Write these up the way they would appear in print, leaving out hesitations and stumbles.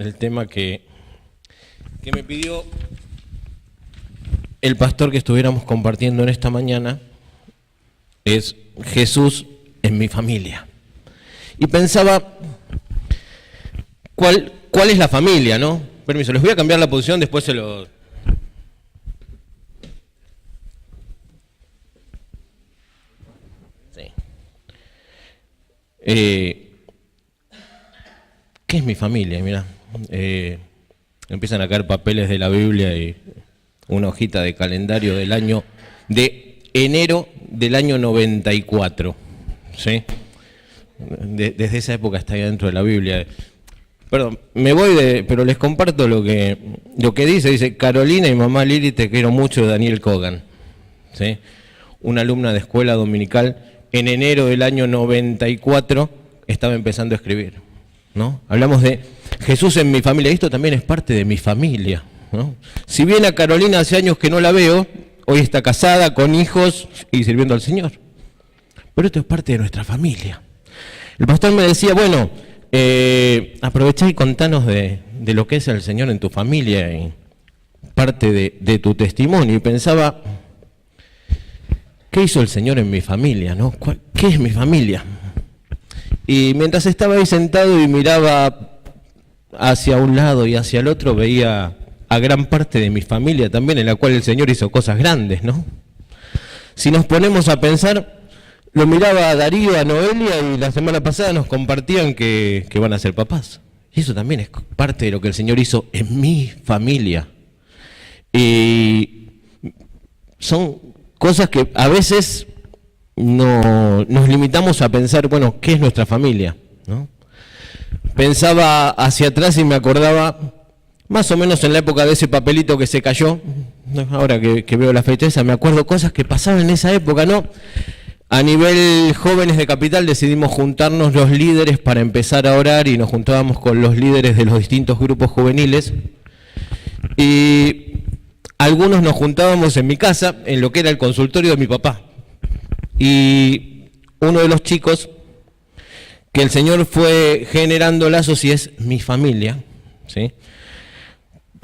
el tema que me pidió el pastor que estuviéramos compartiendo en esta mañana es Jesús en mi familia. Y pensaba, ¿cuál es la familia, no? Permiso, les voy a cambiar la posición, después se lo... Sí. ¿Qué es mi familia? Mirá, empiezan a caer papeles de la Biblia y una hojita de calendario de enero del año 94, ¿sí? Desde esa época está ahí dentro de la Biblia. Perdón, me voy pero les comparto lo que dice Carolina y mamá Lili, te quiero mucho, Daniel Kogan, ¿sí? Una alumna de escuela dominical, en enero del año 94 estaba empezando a escribir, ¿no? Hablamos de Jesús en mi familia, esto también es parte de mi familia, ¿no? Si bien a Carolina hace años que no la veo, hoy está casada, con hijos y sirviendo al Señor. Pero esto es parte de nuestra familia. El pastor me decía, bueno, aprovechá y contanos de lo que es el Señor en tu familia y parte de tu testimonio. Y pensaba, ¿qué hizo el Señor en mi familia, no? ¿Qué es mi familia? Y mientras estaba ahí sentado y miraba hacia un lado y hacia el otro, veía a gran parte de mi familia también, en la cual el Señor hizo cosas grandes, ¿no? Si nos ponemos a pensar, lo miraba a Darío, a Noelia, y la semana pasada nos compartían que van a ser papás. Y eso también es parte de lo que el Señor hizo en mi familia. Y son cosas que a veces no nos limitamos a pensar, bueno, ¿qué es nuestra familia?, ¿no? Pensaba hacia atrás y me acordaba, más o menos en la época de ese papelito que se cayó, ahora que veo la fecha esa, me acuerdo cosas que pasaban en esa época, ¿no? A nivel jóvenes de Capital decidimos juntarnos los líderes para empezar a orar y nos juntábamos con los líderes de los distintos grupos juveniles y algunos nos juntábamos en mi casa, en lo que era el consultorio de mi papá. Y uno de los chicos que el Señor fue generando lazos y es mi familia, ¿sí?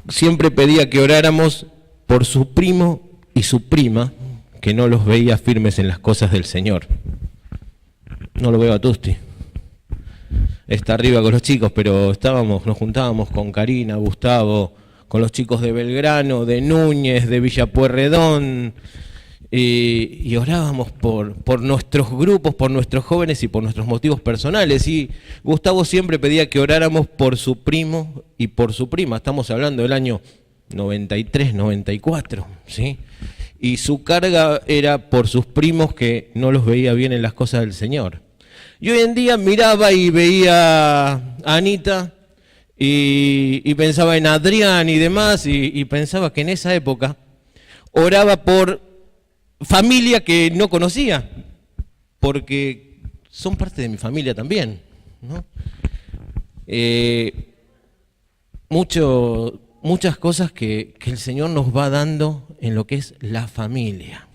Siempre pedía que oráramos por su primo y su prima, que no los veía firmes en las cosas del Señor. No lo veo a Tusti. Está arriba con los chicos, pero nos juntábamos con Karina, Gustavo, con los chicos de Belgrano, de Núñez, de Villa Pueyrredón, y orábamos por nuestros grupos, por nuestros jóvenes y por nuestros motivos personales. Y Gustavo siempre pedía que oráramos por su primo y por su prima. Estamos hablando del año 93, 94, ¿sí? Y su carga era por sus primos que no los veía bien en las cosas del Señor. Y hoy en día miraba y veía a Anita y pensaba en Adrián y demás, y pensaba que en esa época oraba por familia que no conocía, porque son parte de mi familia también, ¿no? Muchas cosas que el Señor nos va dando en lo que es la familia.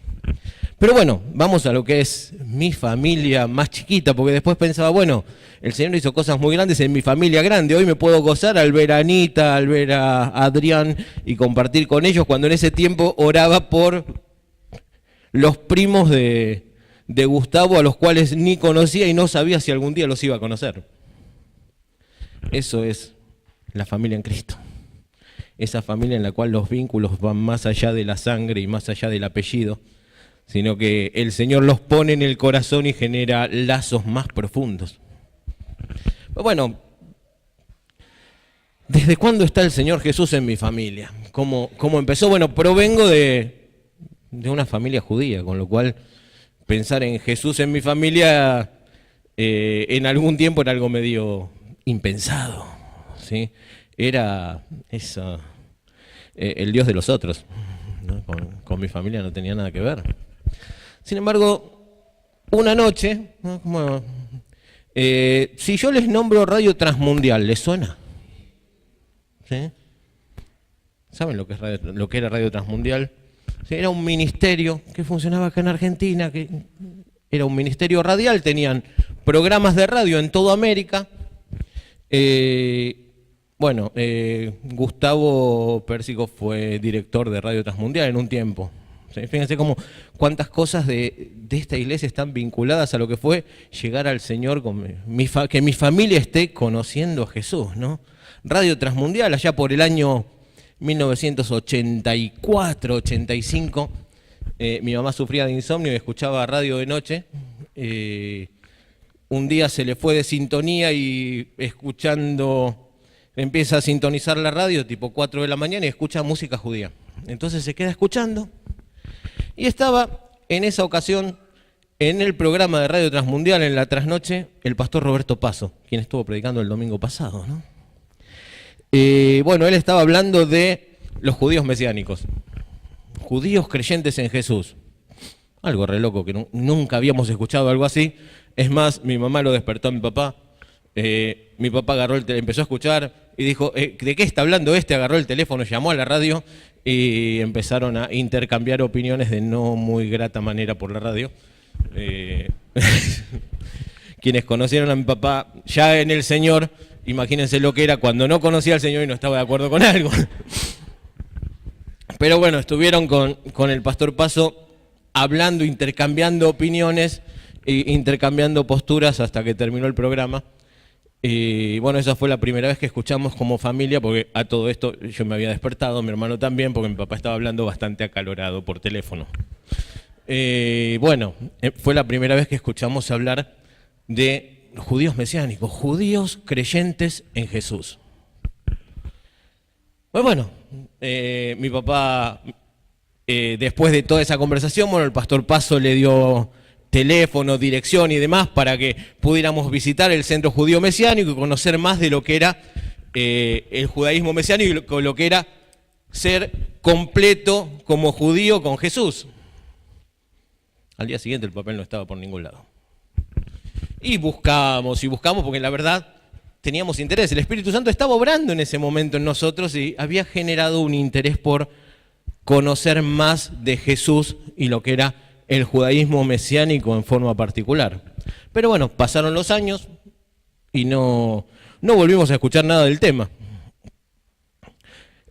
Pero bueno, vamos a lo que es mi familia más chiquita, porque después pensaba, bueno, el Señor hizo cosas muy grandes en mi familia grande. Hoy me puedo gozar al ver a Anita, al ver a Adrián y compartir con ellos, cuando en ese tiempo oraba por los primos de Gustavo, a los cuales ni conocía y no sabía si algún día los iba a conocer. Eso es la familia en Cristo. Esa familia en la cual los vínculos van más allá de la sangre y más allá del apellido, sino que el Señor los pone en el corazón y genera lazos más profundos. Bueno, ¿desde cuándo está el Señor Jesús en mi familia? ¿Cómo empezó? Bueno, provengo de una familia judía, con lo cual pensar en Jesús en mi familia en algún tiempo era algo medio impensado, ¿sí? Era el Dios de los otros, ¿no? Con mi familia no tenía nada que ver. Sin embargo, una noche, ¿no? Si yo les nombro Radio Transmundial, ¿les suena? ¿Sí? ¿Saben lo que era Radio Transmundial? Sí, era un ministerio que funcionaba acá en Argentina, que era un ministerio radial, tenían programas de radio en toda América. Bueno, Gustavo Pérsico fue director de Radio Transmundial en un tiempo. ¿Sí? Fíjense cómo cuántas cosas de esta iglesia están vinculadas a lo que fue llegar al Señor, que mi familia esté conociendo a Jesús, ¿no? Radio Transmundial, allá por el año 1984, 85, mi mamá sufría de insomnio y escuchaba radio de noche. Un día se le fue de sintonía y empieza a sintonizar la radio tipo 4 de la mañana y escucha música judía. Entonces se queda escuchando y estaba en esa ocasión en el programa de Radio Transmundial en la trasnoche el pastor Roberto Paso, quien estuvo predicando el domingo pasado, ¿no? Bueno, él estaba hablando de los judíos mesiánicos, judíos creyentes en Jesús. Algo re loco que nunca habíamos escuchado algo así. Es más, mi mamá lo despertó a mi papá. Mi papá empezó a escuchar y dijo, ¿de qué está hablando este? Agarró el teléfono, llamó a la radio y empezaron a intercambiar opiniones de no muy grata manera por la radio. Quienes conocieron a mi papá ya en el Señor, imagínense lo que era cuando no conocía al Señor y no estaba de acuerdo con algo. Pero bueno, estuvieron con el pastor Paso hablando, intercambiando opiniones, intercambiando posturas hasta que terminó el programa. Y bueno, esa fue la primera vez que escuchamos como familia, porque a todo esto yo me había despertado, mi hermano también, porque mi papá estaba hablando bastante acalorado por teléfono. Bueno, fue la primera vez que escuchamos hablar de judíos mesiánicos, judíos creyentes en Jesús. Pues bueno, mi papá, después de toda esa conversación, bueno, el pastor Paso le dio teléfono, dirección y demás para que pudiéramos visitar el centro judío mesiánico y conocer más de lo que era el judaísmo mesiánico y lo que era ser completo como judío con Jesús. Al día siguiente el papel no estaba por ningún lado. Y buscamos porque la verdad teníamos interés. El Espíritu Santo estaba obrando en ese momento en nosotros y había generado un interés por conocer más de Jesús y lo que era el judaísmo mesiánico en forma particular. Pero bueno, pasaron los años y no volvimos a escuchar nada del tema.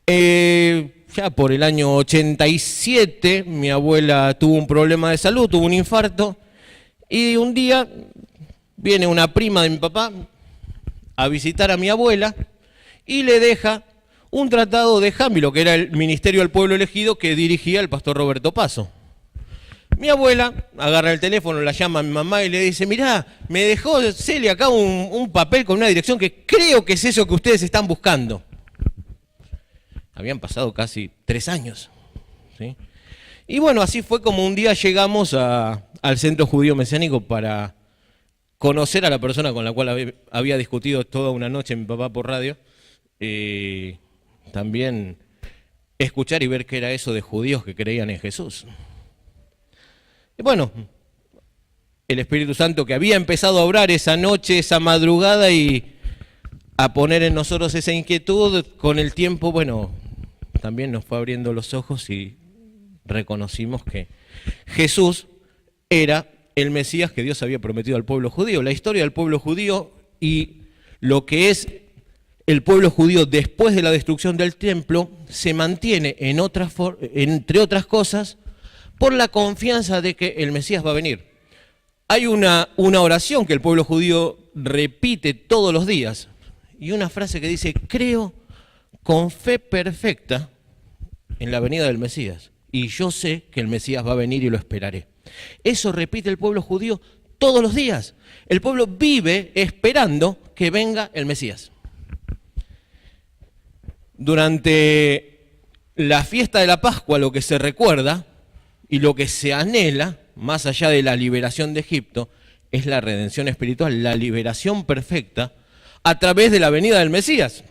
Ya por el año 87 mi abuela tuvo un problema de salud, tuvo un infarto y un día viene una prima de mi papá a visitar a mi abuela y le deja un tratado de Jámbilo, que era el ministerio del pueblo elegido que dirigía el pastor Roberto Paso. Mi abuela agarra el teléfono, la llama a mi mamá y le dice, mirá, me dejó Celia acá un papel con una dirección que creo que es eso que ustedes están buscando. Habían pasado casi 3 años, ¿sí? Y bueno, así fue como un día llegamos al centro judío mesiánico para conocer a la persona con la cual había discutido toda una noche mi papá por radio. También escuchar y ver qué era eso de judíos que creían en Jesús. Y bueno, el Espíritu Santo que había empezado a obrar esa noche, esa madrugada y a poner en nosotros esa inquietud, con el tiempo, bueno, también nos fue abriendo los ojos y reconocimos que Jesús era el Mesías que Dios había prometido al pueblo judío. La historia del pueblo judío y lo que es el pueblo judío después de la destrucción del templo se mantiene entre otras cosas por la confianza de que el Mesías va a venir. Hay una oración que el pueblo judío repite todos los días y una frase que dice, creo con fe perfecta en la venida del Mesías y yo sé que el Mesías va a venir y lo esperaré. Eso repite el pueblo judío todos los días. El pueblo vive esperando que venga el Mesías. Durante la fiesta de la Pascua lo que se recuerda y lo que se anhela, más allá de la liberación de Egipto, es la redención espiritual, la liberación perfecta a través de la venida del Mesías.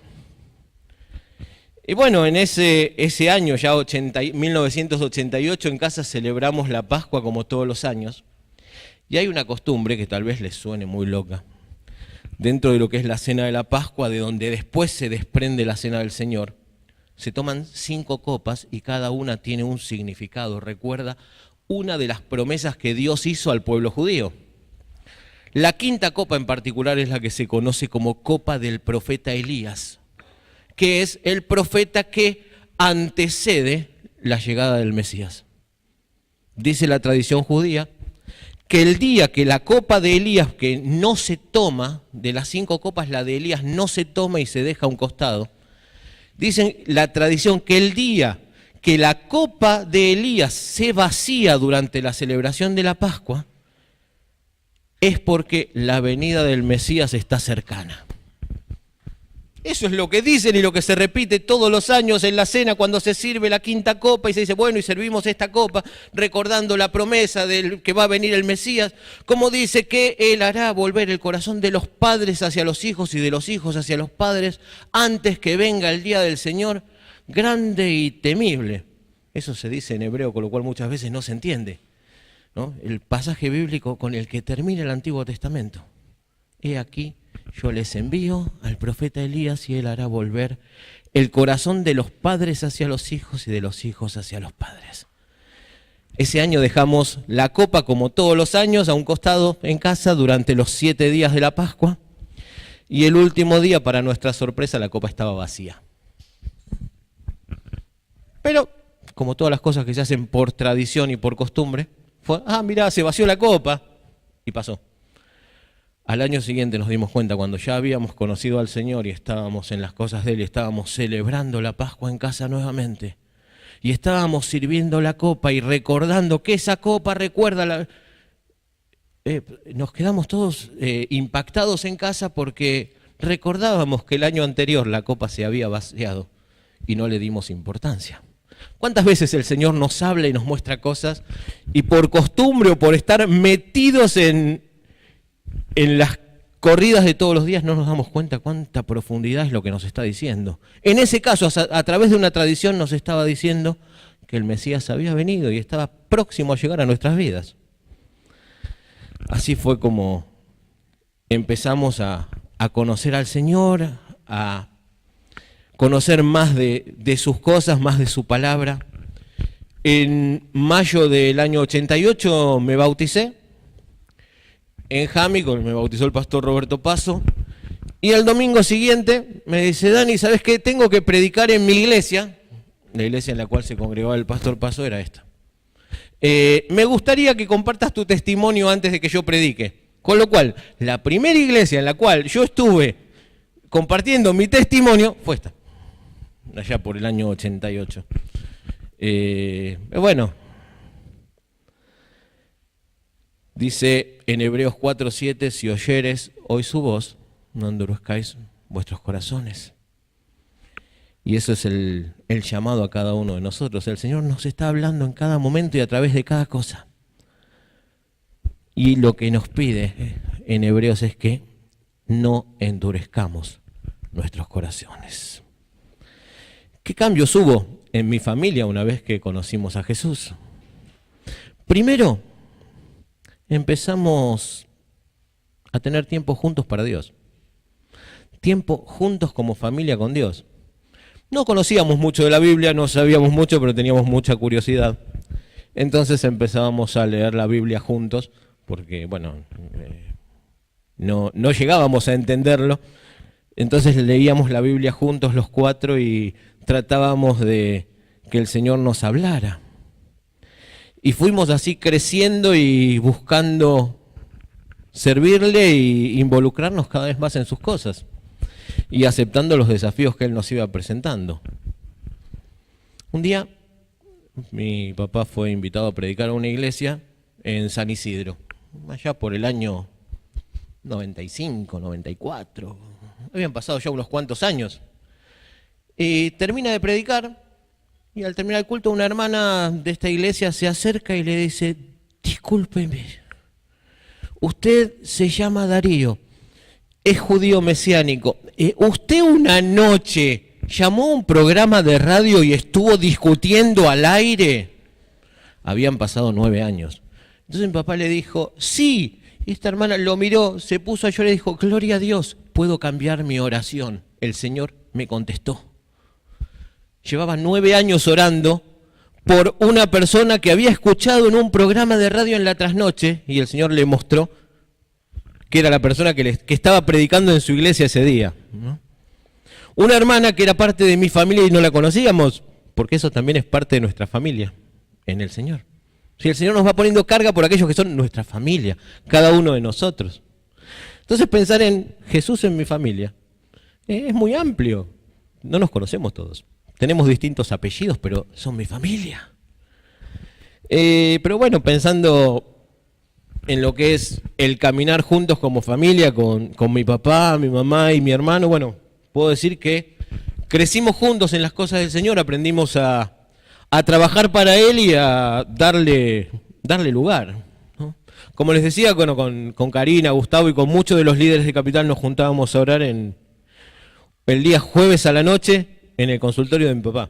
Y bueno, en ese año, ya 1988, en casa celebramos la Pascua como todos los años. Y hay una costumbre que tal vez les suene muy loca. Dentro de lo que es la cena de la Pascua, de donde después se desprende la cena del Señor, se toman 5 copas y cada una tiene un significado. Recuerda una de las promesas que Dios hizo al pueblo judío. La 5ª copa en particular es la que se conoce como copa del profeta Elías. que es el profeta que antecede la llegada del Mesías. Dice la tradición judía que el día que la copa de Elías, que no se toma, de las 5 copas la de Elías no se toma y se deja a un costado, dicen la tradición que el día que la copa de Elías se vacía durante la celebración de la Pascua, es porque la venida del Mesías está cercana. Eso es lo que dicen y lo que se repite todos los años en la cena cuando se sirve la 5ª copa y se dice, bueno, y servimos esta copa recordando la promesa de que va a venir el Mesías, como dice que Él hará volver el corazón de los padres hacia los hijos y de los hijos hacia los padres antes que venga el día del Señor, grande y temible. Eso se dice en hebreo, con lo cual muchas veces no se entiende, ¿no? El pasaje bíblico con el que termina el Antiguo Testamento. He aquí, yo les envío al profeta Elías y él hará volver el corazón de los padres hacia los hijos y de los hijos hacia los padres. Ese año dejamos la copa, como todos los años, a un costado en casa durante los 7 días de la Pascua. Y el último día, para nuestra sorpresa, la copa estaba vacía. Pero, como todas las cosas que se hacen por tradición y por costumbre, fue, mirá, se vació la copa. Y pasó. Al año siguiente nos dimos cuenta, cuando ya habíamos conocido al Señor y estábamos en las cosas de Él, estábamos celebrando la Pascua en casa nuevamente. Y estábamos sirviendo la copa y recordando que esa copa recuerda nos quedamos todos impactados en casa porque recordábamos que el año anterior la copa se había vaciado y no le dimos importancia. ¿Cuántas veces el Señor nos habla y nos muestra cosas y por costumbre o por estar metidos en las corridas de todos los días no nos damos cuenta cuánta profundidad es lo que nos está diciendo? En ese caso, a través de una tradición nos estaba diciendo que el Mesías había venido y estaba próximo a llegar a nuestras vidas. Así fue como empezamos a conocer al Señor, a conocer más de sus cosas, más de su palabra. En mayo del año 88 me bauticé. En Jámico me bautizó el pastor Roberto Paso. Y el domingo siguiente me dice, Dani, ¿sabes qué? Tengo que predicar en mi iglesia. La iglesia en la cual se congregaba el pastor Paso era esta. Me gustaría que compartas tu testimonio antes de que yo predique. Con lo cual, la primera iglesia en la cual yo estuve compartiendo mi testimonio fue esta, allá por el año 88. Bueno, dice en Hebreos 4:7, si oyeres hoy su voz, no endurezcáis vuestros corazones. Y eso es el llamado a cada uno de nosotros. El Señor nos está hablando en cada momento y a través de cada cosa. Y lo que nos pide en Hebreos es que no endurezcamos nuestros corazones. ¿Qué cambios hubo en mi familia una vez que conocimos a Jesús? Primero, empezamos a tener tiempo juntos para Dios. Tiempo juntos como familia con Dios. No conocíamos mucho de la Biblia, no sabíamos mucho, pero teníamos mucha curiosidad. Entonces empezábamos a leer la Biblia juntos, porque, bueno, no llegábamos a entenderlo. Entonces leíamos la Biblia juntos los 4 y tratábamos de que el Señor nos hablara. Y fuimos así creciendo y buscando servirle e involucrarnos cada vez más en sus cosas. Y aceptando los desafíos que Él nos iba presentando. Un día, mi papá fue invitado a predicar a una iglesia en San Isidro, allá por el año 95, 94. Habían pasado ya unos cuantos años. Y termina de predicar, y al terminar el culto, una hermana de esta iglesia se acerca y le dice, discúlpeme, usted se llama Darío, es judío mesiánico. Usted una noche llamó a un programa de radio y estuvo discutiendo al aire. Habían pasado 9 años. Entonces mi papá le dijo, sí. Y esta hermana lo miró, se puso a llorar y dijo, gloria a Dios, puedo cambiar mi oración. El Señor me contestó. Llevaba 9 años orando por una persona que había escuchado en un programa de radio en la trasnoche y el Señor le mostró que era la persona que estaba predicando en su iglesia ese día, ¿no? Una hermana que era parte de mi familia y no la conocíamos, porque eso también es parte de nuestra familia en el Señor. Si el Señor nos va poniendo carga por aquellos que son nuestra familia, cada uno de nosotros. Entonces pensar en Jesús en mi familia es muy amplio. No nos conocemos todos. Tenemos distintos apellidos, pero son mi familia. Pero bueno, pensando en lo que es el caminar juntos como familia, con mi papá, mi mamá y mi hermano, bueno, puedo decir que crecimos juntos en las cosas del Señor, aprendimos a trabajar para Él y a darle lugar, ¿no? Como les decía, bueno, con Karina, Gustavo y con muchos de los líderes de Capital nos juntábamos a orar el día jueves a la noche en el consultorio de mi papá.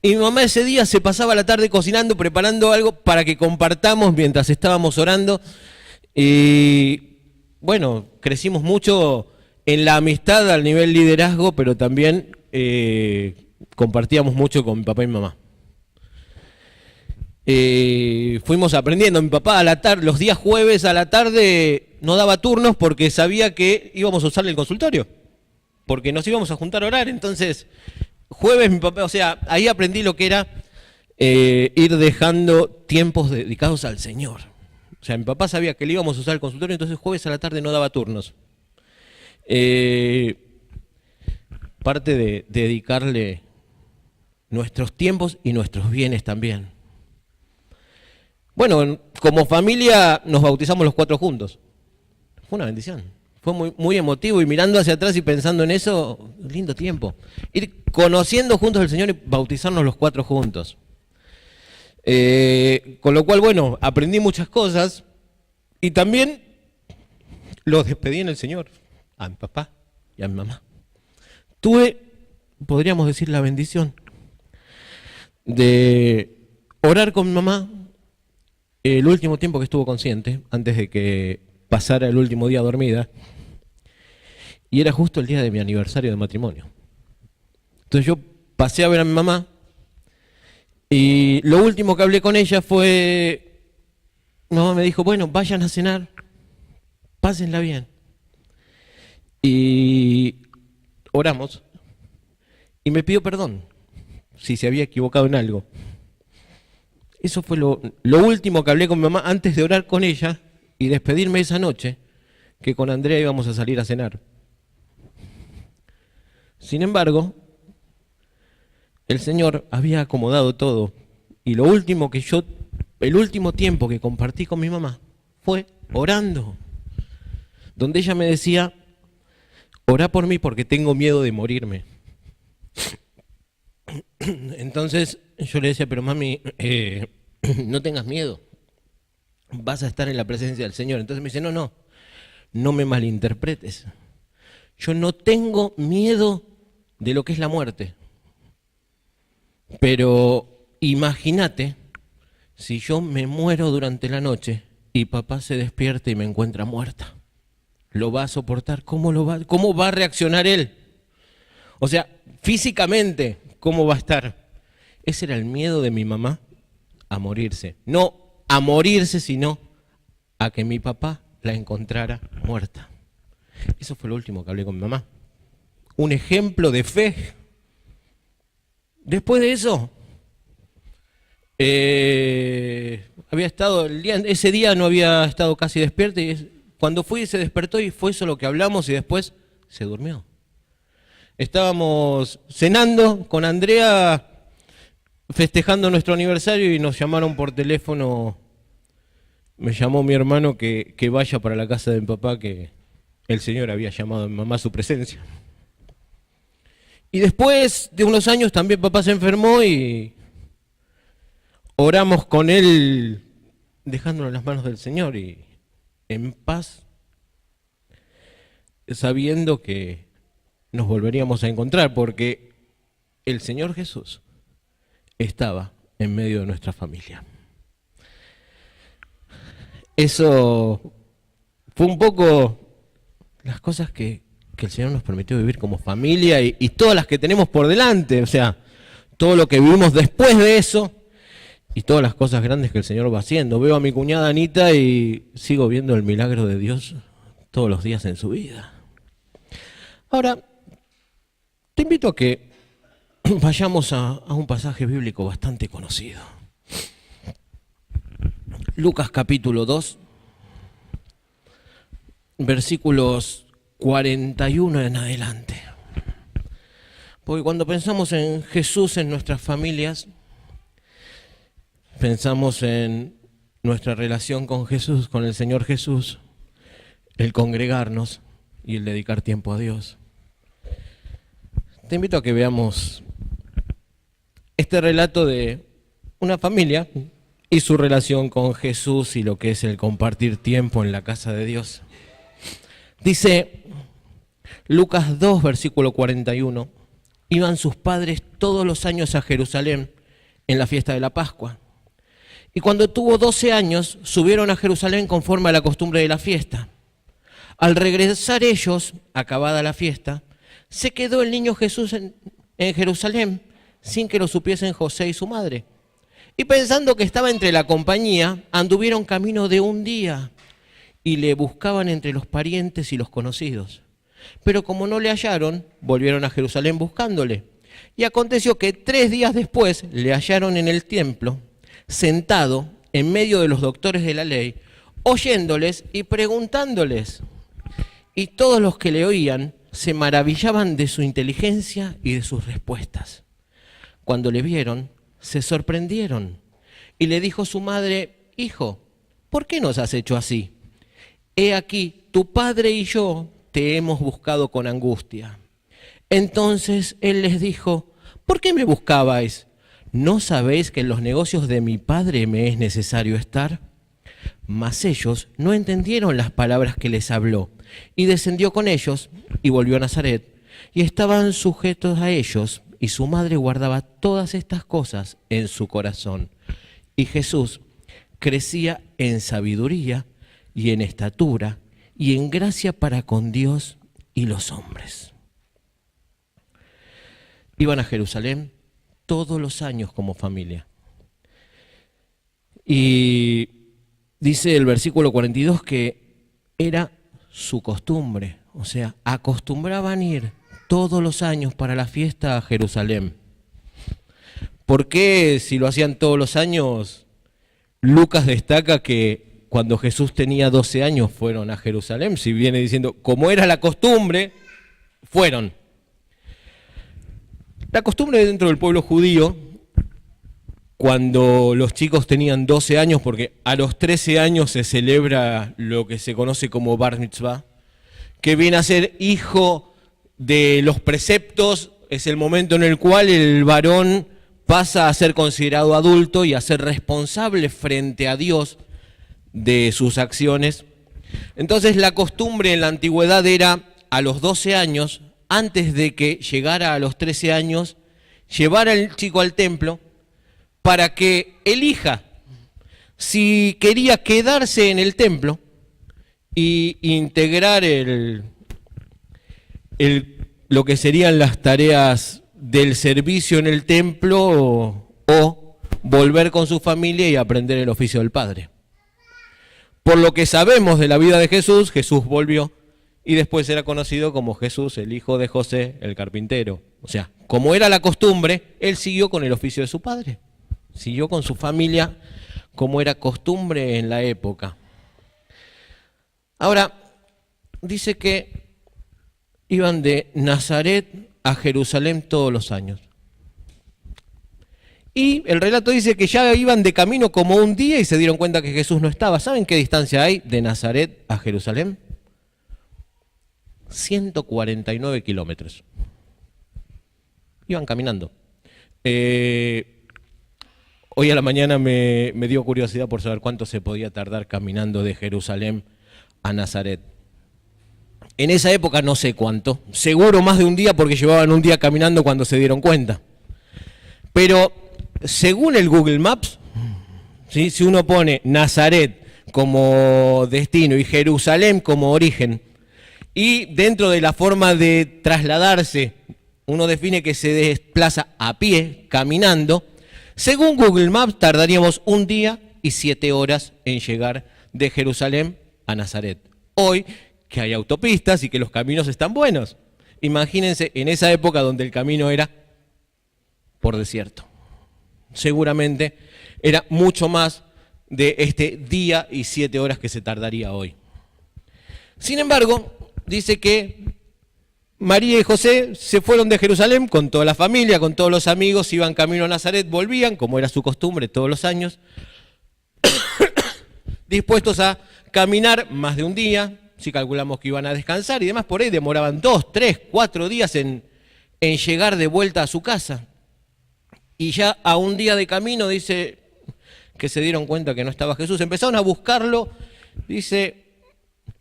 Y mi mamá ese día se pasaba la tarde cocinando, preparando algo para que compartamos mientras estábamos orando. Y bueno, crecimos mucho en la amistad al nivel liderazgo, pero también compartíamos mucho con mi papá y mi mamá. Fuimos aprendiendo. Mi papá a la tarde, los días jueves a la tarde no daba turnos porque sabía que íbamos a usar el consultorio, porque nos íbamos a juntar a orar. Entonces, jueves mi papá, o sea, ahí aprendí lo que era ir dejando tiempos dedicados al Señor. O sea, mi papá sabía que le íbamos a usar el consultorio, entonces jueves a la tarde no daba turnos. Parte de dedicarle nuestros tiempos y nuestros bienes también. Bueno, como familia nos bautizamos los 4 juntos. Fue una bendición. Fue muy, muy emotivo y mirando hacia atrás y pensando en eso, lindo tiempo. Ir conociendo juntos al Señor y bautizarnos los 4 juntos. Con lo cual, bueno, aprendí muchas cosas y también los despedí en el Señor, a mi papá y a mi mamá. Tuve, podríamos decir, la bendición de orar con mi mamá el último tiempo que estuvo consciente, antes de que pasara el último día dormida, y era justo el día de mi aniversario de matrimonio. Entonces yo pasé a ver a mi mamá, y lo último que hablé con ella fue, mi mamá me dijo, bueno, vayan a cenar, pásenla bien. Y oramos, y me pidió perdón, si se había equivocado en algo. Eso fue lo último que hablé con mi mamá antes de orar con ella y despedirme esa noche, que con Andrea íbamos a salir a cenar. Sin embargo, el Señor había acomodado todo y el último tiempo que compartí con mi mamá fue orando, donde ella me decía, orá por mí porque tengo miedo de morirme. Entonces yo le decía, pero mami, no tengas miedo, vas a estar en la presencia del Señor. Entonces me dice, no me malinterpretes. Yo no tengo miedo de lo que es la muerte. Pero imagínate si yo me muero durante la noche y papá se despierta y me encuentra muerta. ¿Lo va a soportar? ¿Cómo va a reaccionar él? O sea, físicamente, ¿cómo va a estar? Ese era el miedo de mi mamá a morirse. No a morirse, sino a que mi papá la encontrara muerta. Eso fue lo último que hablé con mi mamá. Un ejemplo de fe. Después de eso, ese día no había estado casi despierto y cuando fui se despertó y fue eso lo que hablamos y después se durmió. Estábamos cenando con Andrea, festejando nuestro aniversario y nos llamaron por teléfono. Me llamó mi hermano que vaya para la casa de mi papá, que el Señor había llamado a mi mamá a su presencia. Y después de unos años también papá se enfermó y oramos con él dejándolo en las manos del Señor y en paz, sabiendo que nos volveríamos a encontrar porque el Señor Jesús estaba en medio de nuestra familia. Eso fue un poco las cosas que el Señor nos permitió vivir como familia y todas las que tenemos por delante, o sea, todo lo que vivimos después de eso y todas las cosas grandes que el Señor va haciendo. Veo a mi cuñada Anita y sigo viendo el milagro de Dios todos los días en su vida. Ahora, Te invito a que vayamos a un pasaje bíblico bastante conocido. Lucas capítulo 2, versículos 41 en adelante. Porque cuando pensamos en Jesús en nuestras familias, pensamos en nuestra relación con Jesús, con el Señor Jesús, el congregarnos y el dedicar tiempo a Dios. Te invito a que veamos este relato de una familia y su relación con Jesús y lo que es el compartir tiempo en la casa de Dios. Dice Lucas 2, versículo 41, iban sus padres todos los años a Jerusalén en la fiesta de la Pascua. Y cuando tuvo 12 años, subieron a Jerusalén conforme a la costumbre de la fiesta. Al regresar ellos, acabada la fiesta, se quedó el niño Jesús en Jerusalén sin que lo supiesen José y su madre. Y pensando que estaba entre la compañía, anduvieron camino de un día y le buscaban entre los parientes y los conocidos. Pero como no le hallaron, volvieron a Jerusalén buscándole. Y aconteció que 3 días después le hallaron en el templo, sentado en medio de los doctores de la ley, oyéndoles y preguntándoles. Y todos los que le oían se maravillaban de su inteligencia y de sus respuestas. Cuando le vieron, se sorprendieron. Y le dijo su madre: Hijo, ¿por qué nos has hecho así? He aquí, tu padre y yo te hemos buscado con angustia. Entonces él les dijo: ¿por qué me buscabais? ¿No sabéis que en los negocios de mi padre me es necesario estar? Mas ellos no entendieron las palabras que les habló, y descendió con ellos y volvió a Nazaret, y estaban sujetos a ellos, y su madre guardaba todas estas cosas en su corazón. Y Jesús crecía en sabiduría y en estatura y en gracia para con Dios y los hombres. Iban a Jerusalén todos los años como familia. Y dice el versículo 42 que era su costumbre, o sea, acostumbraban ir todos los años para la fiesta a Jerusalén. ¿Por qué, si lo hacían todos los años, Lucas destaca que cuando Jesús tenía 12 años fueron a Jerusalén? Si viene diciendo, como era la costumbre, fueron. La costumbre dentro del pueblo judío, cuando los chicos tenían 12 años, porque a los 13 años se celebra lo que se conoce como Bar Mitzvah, que viene a ser hijo de los preceptos, es el momento en el cual el varón pasa a ser considerado adulto y a ser responsable frente a Dios de sus acciones. Entonces la costumbre en la antigüedad era a los 12 años, antes de que llegara a los 13 años, llevar al chico al templo para que elija si quería quedarse en el templo y integrar lo que serían las tareas del servicio en el templo o volver con su familia y aprender el oficio del Padre. Por lo que sabemos de la vida de Jesús, Jesús volvió y después era conocido como Jesús, el hijo de José, el carpintero. O sea, como era la costumbre, él siguió con el oficio de su padre. Siguió con su familia como era costumbre en la época. Ahora, dice que iban de Nazaret a Jerusalén todos los años. Y el relato dice que ya iban de camino como un día y se dieron cuenta que Jesús no estaba. ¿Saben qué distancia hay de Nazaret a Jerusalén? 149 kilómetros. Iban caminando. Hoy a la mañana me dio curiosidad por saber cuánto se podía tardar caminando de Jerusalén a Nazaret. En esa época no sé cuánto, seguro más de un día porque llevaban un día caminando cuando se dieron cuenta. Pero según el Google Maps, ¿sí? Si uno pone Nazaret como destino y Jerusalén como origen, y dentro de la forma de trasladarse, uno define que se desplaza a pie, caminando, según Google Maps tardaríamos 1 día y 7 horas en llegar de Jerusalén a Nazaret. Hoy, que hay autopistas y que los caminos están buenos, Imagínense en esa época donde el camino era por desierto. Seguramente era mucho más de este día y 7 horas que se tardaría hoy. Sin embargo, dice que María y José se fueron de Jerusalén con toda la familia, con todos los amigos, iban camino a Nazaret, volvían, como era su costumbre todos los años, dispuestos a caminar más de un día, si calculamos que iban a descansar y demás, por ahí demoraban 2, 3, 4 días en llegar de vuelta a su casa. Y ya a un día de camino, dice que se dieron cuenta que no estaba Jesús, empezaron a buscarlo, dice,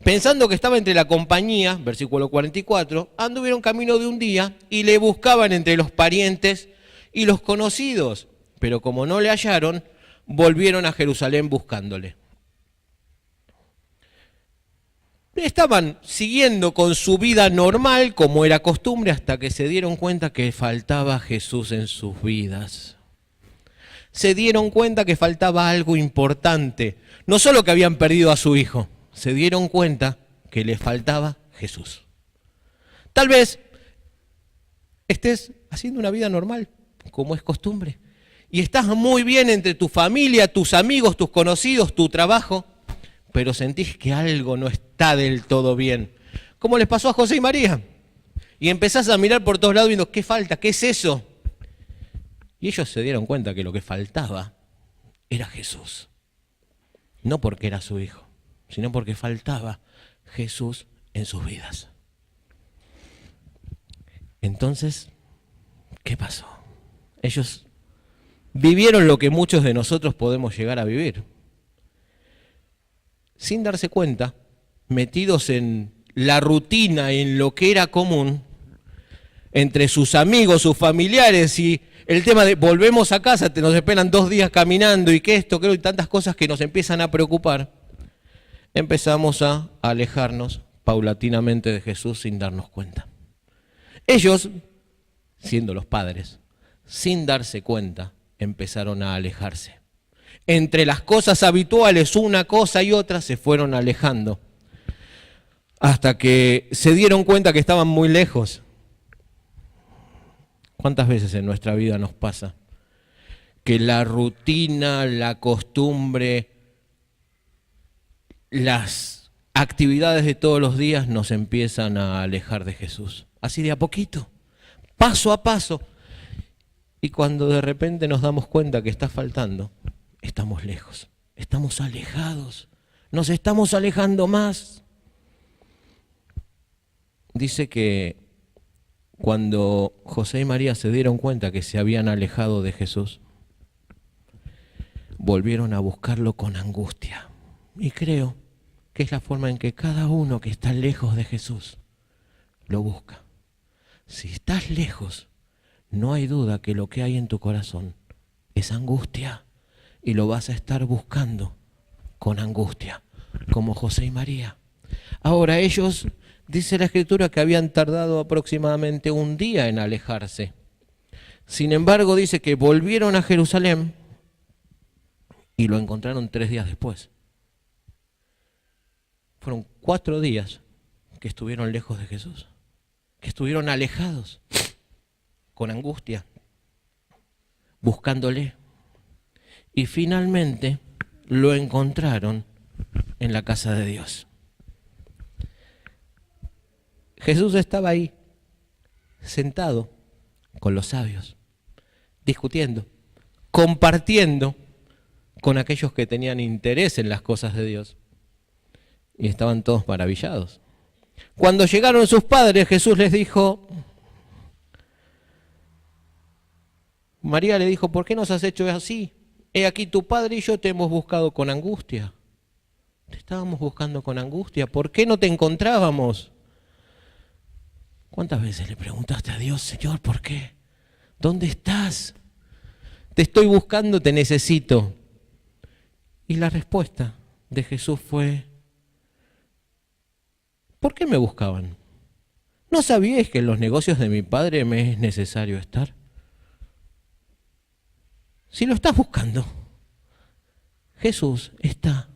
pensando que estaba entre la compañía, versículo 44, anduvieron camino de un día y le buscaban entre los parientes y los conocidos, pero como no le hallaron, volvieron a Jerusalén buscándole. Estaban siguiendo con su vida normal, como era costumbre, hasta que se dieron cuenta que faltaba Jesús en sus vidas. Se dieron cuenta que faltaba algo importante. No solo que habían perdido a su hijo, se dieron cuenta que les faltaba Jesús. Tal vez estés haciendo una vida normal, como es costumbre, y estás muy bien entre tu familia, tus amigos, tus conocidos, tu trabajo, pero sentís que algo no está del todo bien. ¿Cómo les pasó a José y María? Y empezás a mirar por todos lados viendo, ¿qué falta? ¿Qué es eso? Y ellos se dieron cuenta que lo que faltaba era Jesús. No porque era su hijo, sino porque faltaba Jesús en sus vidas. Entonces, ¿qué pasó? Ellos vivieron lo que muchos de nosotros podemos llegar a vivir. Sin darse cuenta, metidos en la rutina, en lo que era común, entre sus amigos, sus familiares y el tema de volvemos a casa, nos esperan 2 días caminando y que esto, creo, y tantas cosas que nos empiezan a preocupar, empezamos a alejarnos paulatinamente de Jesús sin darnos cuenta. Ellos, siendo los padres, sin darse cuenta, empezaron a alejarse. Entre las cosas habituales, una cosa y otra, se fueron alejando, hasta que se dieron cuenta que estaban muy lejos. ¿Cuántas veces en nuestra vida nos pasa que la rutina, la costumbre, las actividades de todos los días nos empiezan a alejar de Jesús? Así de a poquito, paso a paso. Y cuando de repente nos damos cuenta que está faltando, estamos lejos, estamos alejados, nos estamos alejando más. Dice que cuando José y María se dieron cuenta que se habían alejado de Jesús, volvieron a buscarlo con angustia. Y creo que es la forma en que cada uno que está lejos de Jesús lo busca. Si estás lejos, no hay duda que lo que hay en tu corazón es angustia. Y lo vas a estar buscando con angustia, como José y María. Ahora ellos, dice la Escritura, que habían tardado aproximadamente un día en alejarse. Sin embargo, dice que volvieron a Jerusalén y lo encontraron 3 días después. Fueron 4 días que estuvieron lejos de Jesús, que estuvieron alejados, con angustia, buscándole. Y finalmente lo encontraron en la casa de Dios. Jesús estaba ahí, sentado con los sabios, discutiendo, compartiendo con aquellos que tenían interés en las cosas de Dios. Y estaban todos maravillados. Cuando llegaron sus padres, Jesús les dijo, María le dijo, ¿por qué nos has hecho así? He aquí tu padre y yo te hemos buscado con angustia. Te estábamos buscando con angustia. ¿Por qué no te encontrábamos? ¿Cuántas veces le preguntaste a Dios, Señor, por qué? ¿Dónde estás? Te estoy buscando, te necesito. Y la respuesta de Jesús fue, ¿por qué me buscaban? ¿No sabíais que en los negocios de mi padre me es necesario estar? Si lo estás buscando, Jesús está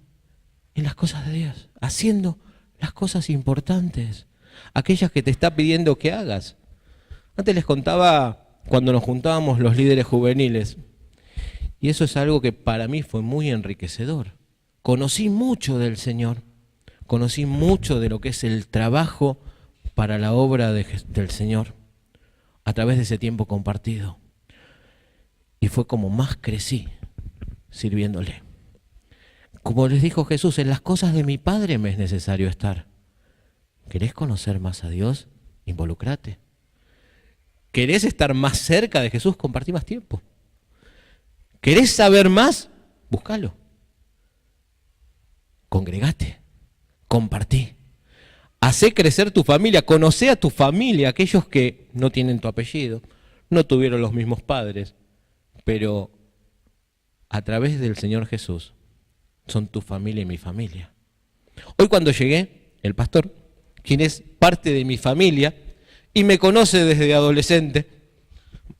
en las cosas de Dios, haciendo las cosas importantes. aquellas que te está pidiendo que hagas. Antes les contaba cuando nos juntábamos los líderes juveniles, y eso es algo que para mí fue muy enriquecedor. Conocí mucho del Señor, conocí mucho de lo que es el trabajo para la obra del Señor a través de ese tiempo compartido. Y fue como más crecí sirviéndole. Como les dijo Jesús, en las cosas de mi Padre me es necesario estar. ¿Querés conocer más a Dios? Involucrate. ¿Querés estar más cerca de Jesús? Compartí más tiempo. ¿Querés saber más? Búscalo. Congregate. Compartí. Hacé crecer tu familia. Conocé a tu familia, aquellos que no tienen tu apellido, no tuvieron los mismos padres, pero a través del Señor Jesús son tu familia y mi familia. Hoy cuando llegué, el pastor, quien es parte de mi familia y me conoce desde adolescente,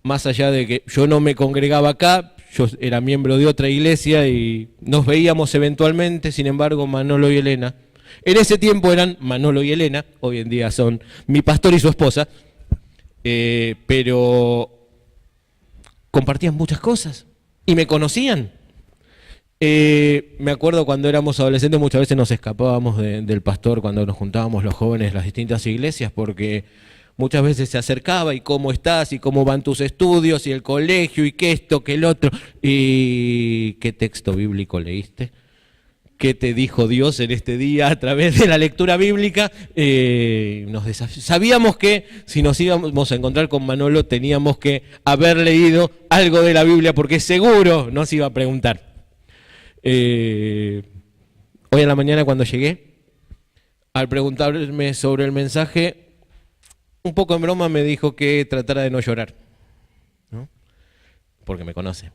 más allá de que yo no me congregaba acá, yo era miembro de otra iglesia y nos veíamos eventualmente, sin embargo, Manolo y Elena, en ese tiempo eran Manolo y Elena, hoy en día son mi pastor y su esposa, pero compartían muchas cosas y me conocían. Me acuerdo cuando éramos adolescentes muchas veces nos escapábamos del pastor cuando nos juntábamos los jóvenes de las distintas iglesias porque muchas veces se acercaba y cómo estás y cómo van tus estudios y el colegio y qué esto, qué el otro. ¿Y qué texto bíblico leíste? ¿Qué te dijo Dios en este día a través de la lectura bíblica? Sabíamos que si nos íbamos a encontrar con Manolo teníamos que haber leído algo de la Biblia porque seguro nos iba a preguntar. Hoy en la mañana cuando llegué, al preguntarme sobre el mensaje, un poco en broma me dijo que tratara de no llorar, ¿no? Porque me conoce.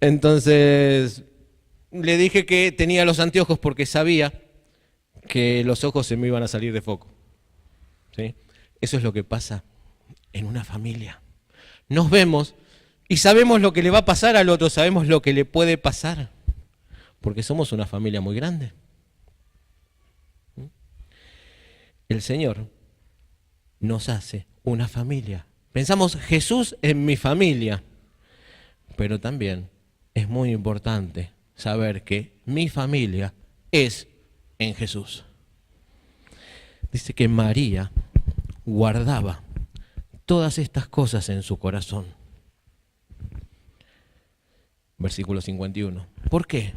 Entonces le dije que tenía los anteojos porque sabía que los ojos se me iban a salir de foco, ¿sí? Eso es lo que pasa en una familia. Nos vemos y sabemos lo que le va a pasar al otro, sabemos lo que le puede pasar, porque somos una familia muy grande. El Señor nos hace una familia. Pensamos, Jesús en mi familia, pero también es muy importante saber que mi familia es en Jesús. Dice que María guardaba todas estas cosas en su corazón. Versículo 51. ¿Por qué?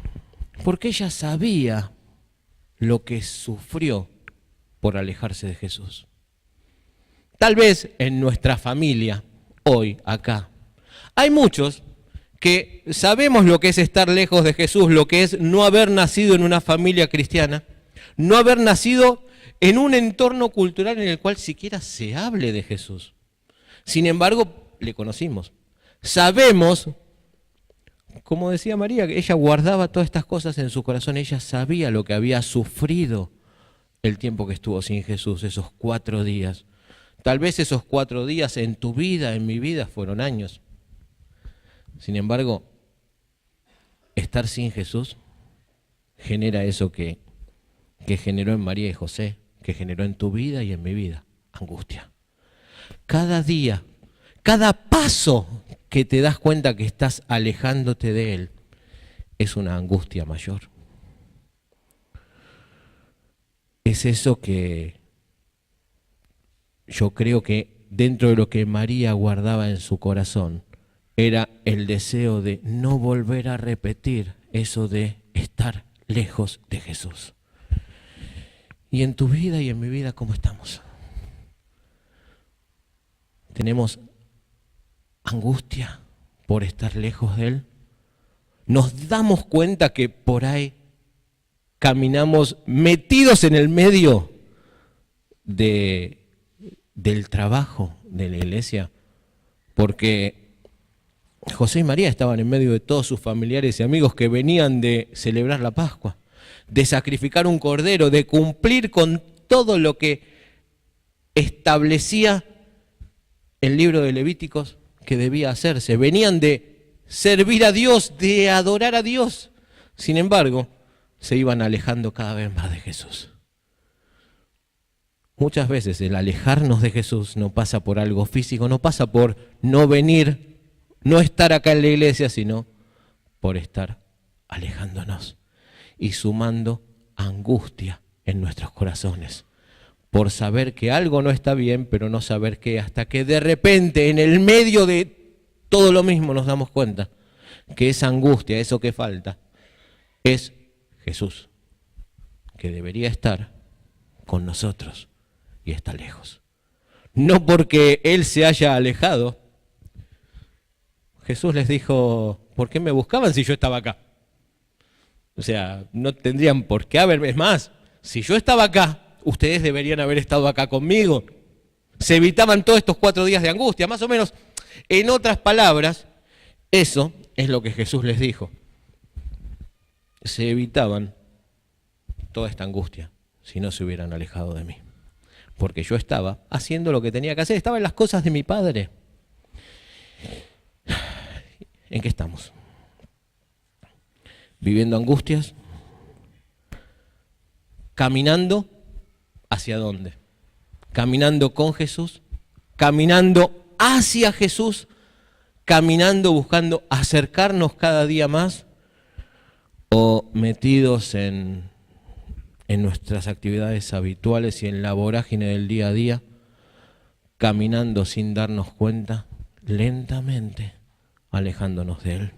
Porque ella sabía lo que sufrió por alejarse de Jesús. Tal vez en nuestra familia, hoy, acá, hay muchos que sabemos lo que es estar lejos de Jesús, lo que es no haber nacido en una familia cristiana, no haber nacido en un entorno cultural en el cual siquiera se hable de Jesús. Sin embargo, le conocimos. Sabemos, como decía María, que ella guardaba todas estas cosas en su corazón, ella sabía lo que había sufrido el tiempo que estuvo sin Jesús, esos 4 días. Tal vez esos 4 días en tu vida, en mi vida, fueron años. Sin embargo, estar sin Jesús genera eso que generó en María y José, que generó en tu vida y en mi vida, angustia. Cada día, cada paso que te das cuenta que estás alejándote de Él, es una angustia mayor. Es eso que yo creo que dentro de lo que María guardaba en su corazón, era el deseo de no volver a repetir eso de estar lejos de Jesús. Y en tu vida y en mi vida, ¿cómo estamos? ¿Tenemos angustia por estar lejos de Él? ¿Nos damos cuenta que por ahí caminamos metidos en el medio del trabajo de la iglesia? Porque José y María estaban en medio de todos sus familiares y amigos que venían de celebrar la Pascua, de sacrificar un cordero, de cumplir con todo lo que establecía el libro de Levíticos que debía hacerse. Venían de servir a Dios, de adorar a Dios. Sin embargo, se iban alejando cada vez más de Jesús. Muchas veces el alejarnos de Jesús no pasa por algo físico, no pasa por no venir, no estar acá en la iglesia, sino por estar alejándonos y sumando angustia en nuestros corazones. Por saber que algo no está bien, pero no saber qué, hasta que de repente en el medio de todo lo mismo nos damos cuenta que esa angustia, eso que falta, es Jesús, que debería estar con nosotros y está lejos. No porque Él se haya alejado. Jesús les dijo, ¿por qué me buscaban si yo estaba acá? O sea, no tendrían por qué haber. Es más, si yo estaba acá, ustedes deberían haber estado acá conmigo. Se evitaban todos estos 4 días de angustia, más o menos. En otras palabras, eso es lo que Jesús les dijo. Se evitaban toda esta angustia si no se hubieran alejado de mí. Porque yo estaba haciendo lo que tenía que hacer, estaba en las cosas de mi Padre. ¿En qué estamos? ¿Viviendo angustias? ¿Caminando? ¿Hacia dónde? ¿Caminando con Jesús? ¿Caminando hacia Jesús? ¿Caminando buscando acercarnos cada día más? ¿O metidos en nuestras actividades habituales y en la vorágine del día a día, caminando sin darnos cuenta, lentamente alejándonos de Él?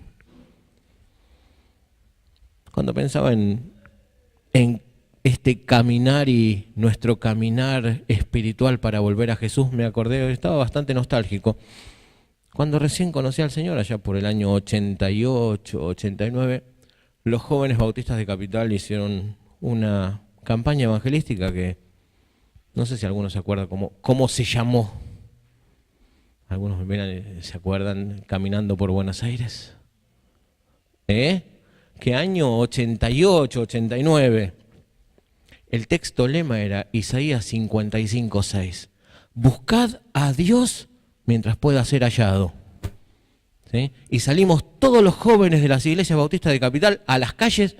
Cuando pensaba en este caminar y nuestro caminar espiritual para volver a Jesús, me acordé, estaba bastante nostálgico. Cuando recién conocí al Señor, allá por el año 88, 89, los jóvenes bautistas de Capital hicieron una campaña evangelística que no sé si algunos se acuerdan cómo se llamó. Algunos se acuerdan, Caminando por Buenos Aires. ¿Qué año? 88, 89. El texto lema era Isaías 55, 6. Buscad a Dios mientras pueda ser hallado. ¿Sí? Y salimos todos los jóvenes de las iglesias bautistas de Capital a las calles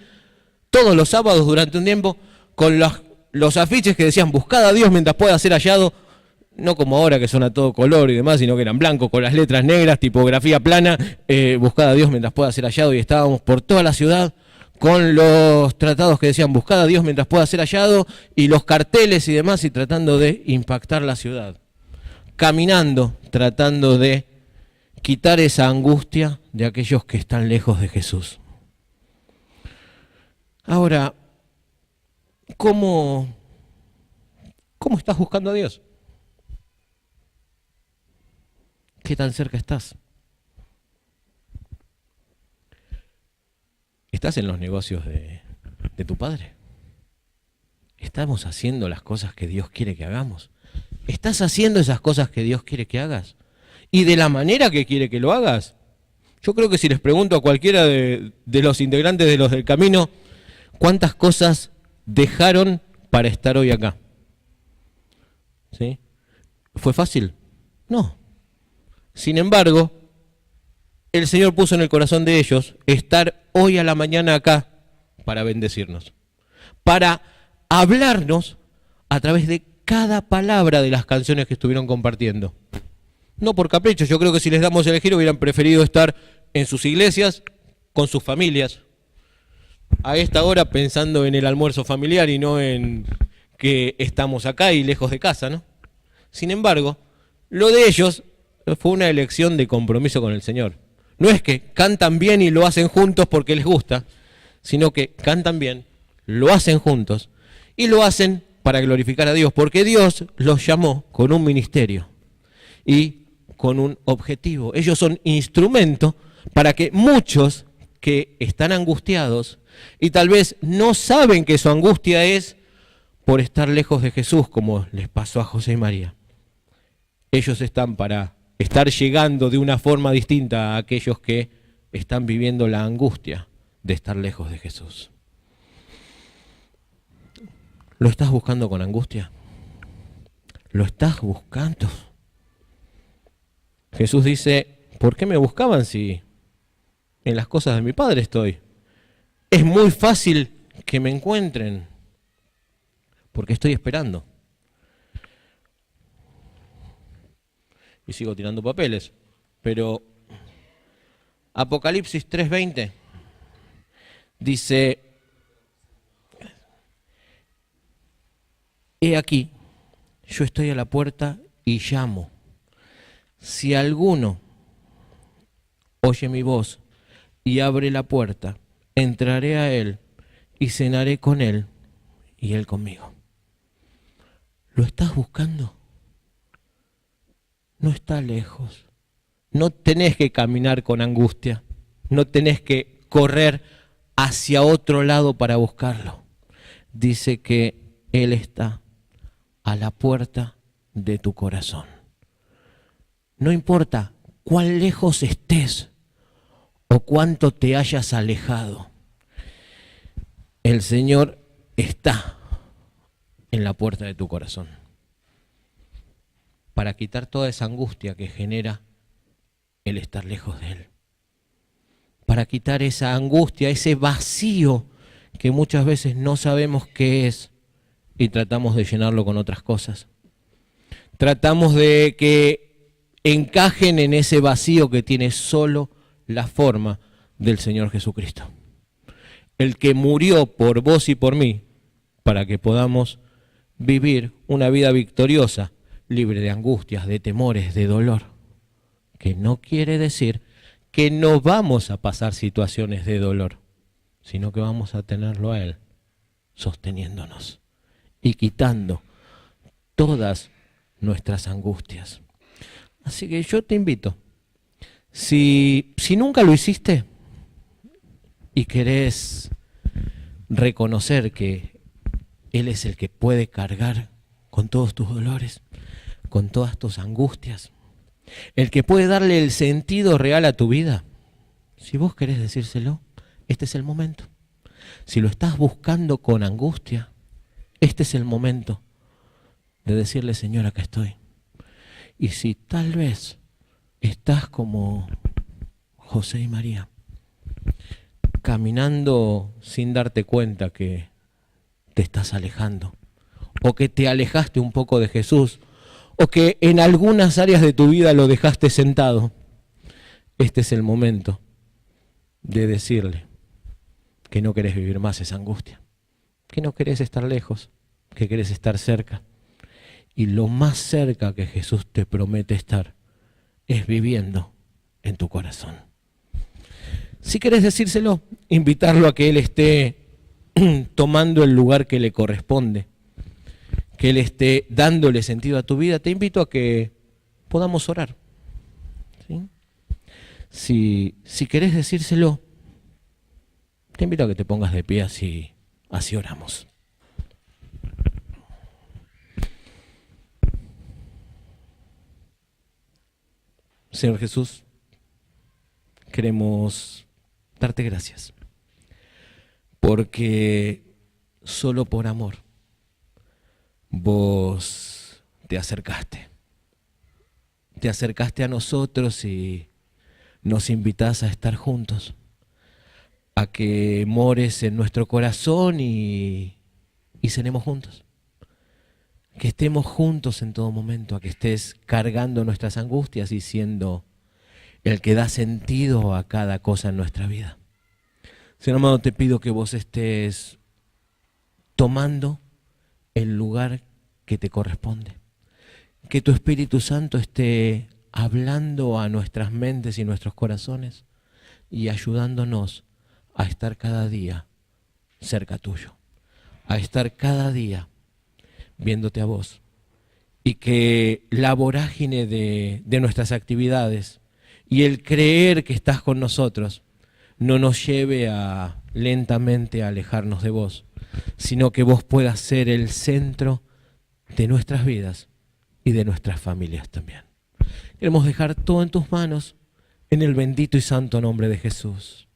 todos los sábados durante un tiempo con los afiches que decían buscad a Dios mientras pueda ser hallado, no como ahora que son a todo color y demás, sino que eran blancos con las letras negras, tipografía plana, buscad a Dios mientras pueda ser hallado, y estábamos por toda la ciudad con los tratados que decían buscad a Dios mientras pueda ser hallado y los carteles y demás, y tratando de impactar la ciudad, caminando, tratando de quitar esa angustia de aquellos que están lejos de Jesús. Ahora, ¿cómo estás buscando a Dios? ¿Qué tan cerca estás? ¿Estás en los negocios de tu Padre? ¿Estamos haciendo las cosas que Dios quiere que hagamos? ¿Estás haciendo esas cosas que Dios quiere que hagas? ¿Y de la manera que quiere que lo hagas? Yo creo que si les pregunto a cualquiera de los integrantes de los del camino, ¿cuántas cosas dejaron para estar hoy acá? ¿Sí? ¿Fue fácil? No. Sin embargo, el Señor puso en el corazón de ellos estar hoy a la mañana acá para bendecirnos, para hablarnos a través de cada palabra de las canciones que estuvieron compartiendo. No por capricho, yo creo que si les damos a elegir hubieran preferido estar en sus iglesias, con sus familias, a esta hora pensando en el almuerzo familiar y no en que estamos acá y lejos de casa, ¿no? Sin embargo, lo de ellos fue una elección de compromiso con el Señor. No es que cantan bien y lo hacen juntos porque les gusta, sino que cantan bien, lo hacen juntos y lo hacen para glorificar a Dios, porque Dios los llamó con un ministerio y con un objetivo. Ellos son instrumento para que muchos que están angustiados y tal vez no saben que su angustia es por estar lejos de Jesús, como les pasó a José y María. Ellos están para estar llegando de una forma distinta a aquellos que están viviendo la angustia de estar lejos de Jesús. ¿Lo estás buscando con angustia? ¿Lo estás buscando? Jesús dice, ¿por qué me buscaban si en las cosas de mi Padre estoy? Es muy fácil que me encuentren porque estoy esperando. y sigo tirando papeles, pero Apocalipsis 3:20 dice, he aquí, yo estoy a la puerta y llamo. Si alguno oye mi voz y abre la puerta, entraré a él y cenaré con él y él conmigo. ¿Lo estás buscando? No está lejos. No tenés que caminar con angustia. No tenés que correr hacia otro lado para buscarlo. Dice que Él está a la puerta de tu corazón. No importa cuán lejos estés o cuánto te hayas alejado, el Señor está en la puerta de tu corazón para quitar toda esa angustia que genera el estar lejos de Él, para quitar esa angustia, ese vacío que muchas veces no sabemos qué es y tratamos de llenarlo con otras cosas. Tratamos de que encajen en ese vacío que tiene solo la forma del Señor Jesucristo, el que murió por vos y por mí para que podamos vivir una vida victoriosa, libre de angustias, de temores, de dolor, que no quiere decir que no vamos a pasar situaciones de dolor, sino que vamos a tenerlo a Él sosteniéndonos y quitando todas nuestras angustias. Así que yo te invito, si nunca lo hiciste y querés reconocer que Él es el que puede cargar con todos tus dolores, con todas tus angustias, el que puede darle el sentido real a tu vida, si vos querés decírselo, este es el momento. Si lo estás buscando con angustia, este es el momento de decirle, Señor, acá estoy. Y si tal vez estás como José y María, caminando sin darte cuenta que te estás alejando, o que te alejaste un poco de Jesús, o que en algunas áreas de tu vida lo dejaste sentado, este es el momento de decirle que no querés vivir más esa angustia, que no querés estar lejos, que querés estar cerca. Y lo más cerca que Jesús te promete estar es viviendo en tu corazón. Si querés decírselo, invitarlo a que Él esté tomando el lugar que le corresponde, que Él esté dándole sentido a tu vida, te invito a que podamos orar. ¿Sí? Si querés decírselo, te invito a que te pongas de pie, así oramos. Señor Jesús, queremos darte gracias, porque solo por amor vos te acercaste a nosotros y nos invitás a estar juntos, a que mores en nuestro corazón y cenemos juntos. Que estemos juntos en todo momento, a que estés cargando nuestras angustias y siendo el que da sentido a cada cosa en nuestra vida. Señor amado, te pido que vos estés tomando el lugar que te corresponde. Que tu Espíritu Santo esté hablando a nuestras mentes y nuestros corazones y ayudándonos a estar cada día cerca tuyo, a estar cada día viéndote a vos, y que la vorágine de nuestras actividades y el creer que estás con nosotros no nos lleve a lentamente a alejarnos de vos, sino que vos puedas ser el centro de nuestras vidas y de nuestras familias también. Queremos dejar todo en tus manos, en el bendito y santo nombre de Jesús.